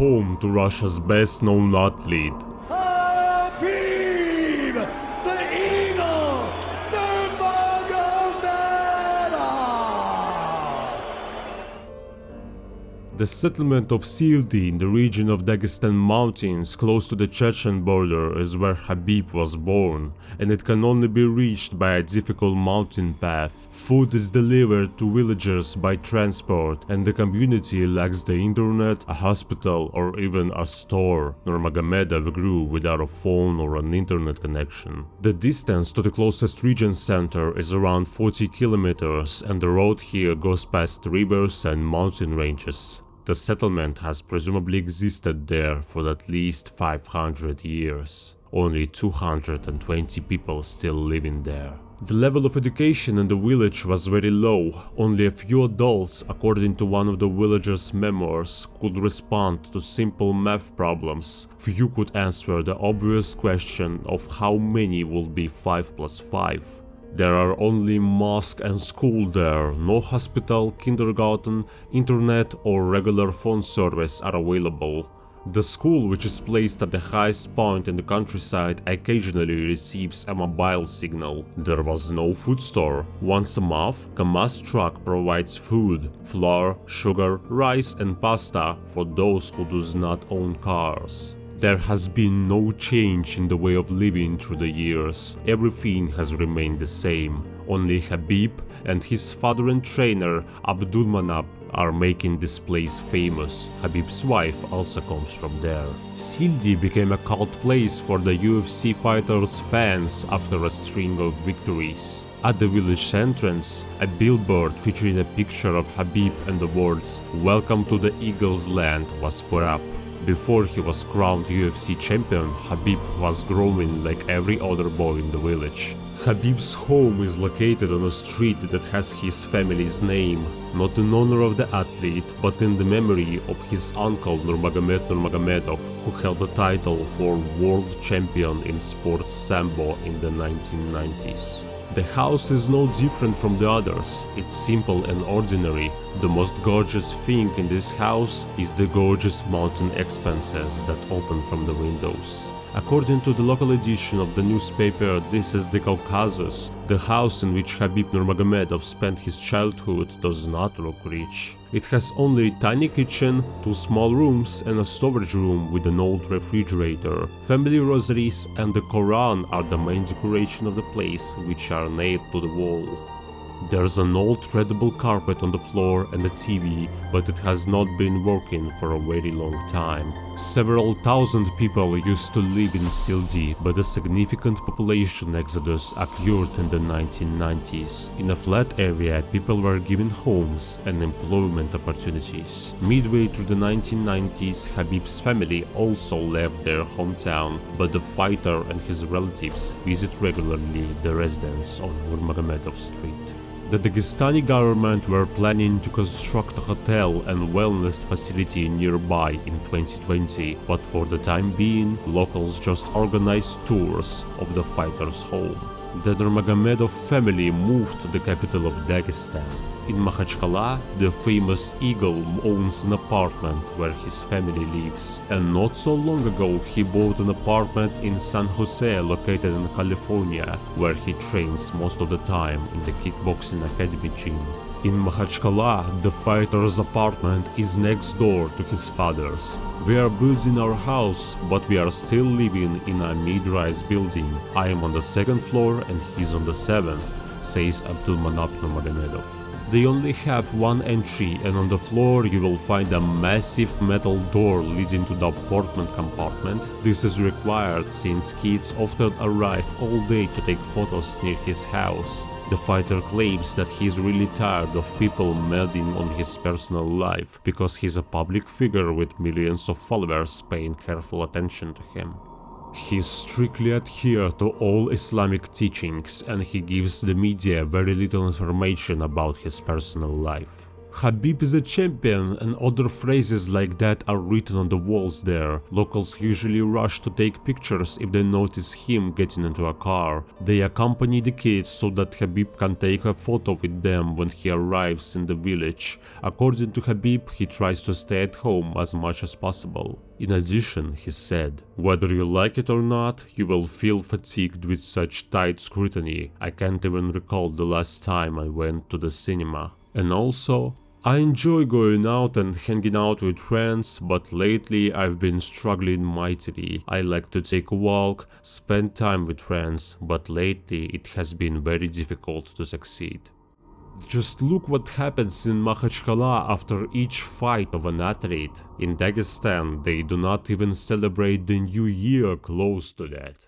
home to Russia's best-known athlete. Khabib, the Eagle, Nurmagomedov! The settlement of Sildi in the region of Dagestan mountains close to the Chechen border is where Khabib was born, and it can only be reached by a difficult mountain path. Food is delivered to villagers by transport, and the community lacks the internet, a hospital, or even a store. Nurmagomedov grew without a phone or an internet connection. The distance to the closest region center is around 40 kilometers, and the road here goes past rivers and mountain ranges. The settlement has presumably existed there for at least 500 years. Only 220 people still living there. The level of education in the village was very low. Only a few adults, according to one of the villagers' memoirs, could respond to simple math problems. Few could answer the obvious question of how many will be 5 plus 5. There are only mosque and school there, no hospital, kindergarten, internet or regular phone service are available. The school, which is placed at the highest point in the countryside, occasionally receives a mobile signal. There was no food store. Once a month, Kamaz truck provides food, flour, sugar, rice and pasta for those who do not own cars. There has been no change in the way of living through the years. Everything has remained the same. Only Khabib and his father and trainer Abdulmanap are making this place famous. Khabib's wife also comes from there. Sildi became a cult place for the UFC fighters' fans after a string of victories. At the village entrance, a billboard featuring a picture of Khabib and the words "Welcome to the Eagle's Land" was put up. Before he was crowned UFC champion, Khabib was growing like every other boy in the village. Khabib's home is located on a street that has his family's name, not in honor of the athlete, but in the memory of his uncle Nurmagomedov Nurmagomedov, who held the title for world champion in sports sambo in the 1990s. The house is no different from the others. It's simple and ordinary. The most gorgeous thing in this house is the gorgeous mountain expanses that open from the windows. According to the local edition of the newspaper, this is the Caucasus. The house in which Khabib Nurmagomedov spent his childhood does not look rich. It has only a tiny kitchen, 2 small rooms and a storage room with an old refrigerator. Family rosaries and the Quran are the main decoration of the place, which are nailed to the wall. There's an old readable carpet on the floor and a TV, but it has not been working for a very long time. Several thousand people used to live in Sildi, but a significant population exodus occurred in the 1990s. In a flat area, people were given homes and employment opportunities. Midway through the 1990s, Khabib's family also left their hometown, but the fighter and his relatives visit regularly the residence on Nurmagomedov Street. The Dagestani government were planning to construct a hotel and wellness facility nearby in 2020, but for the time being, locals just organized tours of the fighter's home. The Nurmagomedov family moved to the capital of Dagestan. In Makhachkala, the famous Eagle owns an apartment where his family lives, and not so long ago he bought an apartment in San Jose located in California, where he trains most of the time in the kickboxing academy gym. In Makhachkala, the fighter's apartment is next door to his father's. We are building our house, but we are still living in a mid-rise building. I am on the 2nd floor and he's on the 7th, says Abdulmanap Nurmagomedov. They only have one entry, and on the floor you will find a massive metal door leading to the apartment compartment. This is required since kids often arrive all day to take photos near his house. The fighter claims that he is really tired of people meddling on his personal life, because he's a public figure with millions of followers paying careful attention to him. He strictly adheres to all Islamic teachings, and he gives the media very little information about his personal life. Khabib is a champion, and other phrases like that are written on the walls there. Locals usually rush to take pictures if they notice him getting into a car. They accompany the kids so that Khabib can take a photo with them when he arrives in the village. According to Khabib, he tries to stay at home as much as possible. In addition, he said, "Whether you like it or not, you will feel fatigued with such tight scrutiny. I can't even recall the last time I went to the cinema. And also, I enjoy going out and hanging out with friends, but lately I've been struggling mightily. I like to take a walk, spend time with friends, but lately it has been very difficult to succeed." Just look what happens in Makhachkala after each fight of an athlete. In Dagestan, they do not even celebrate the new year close to that.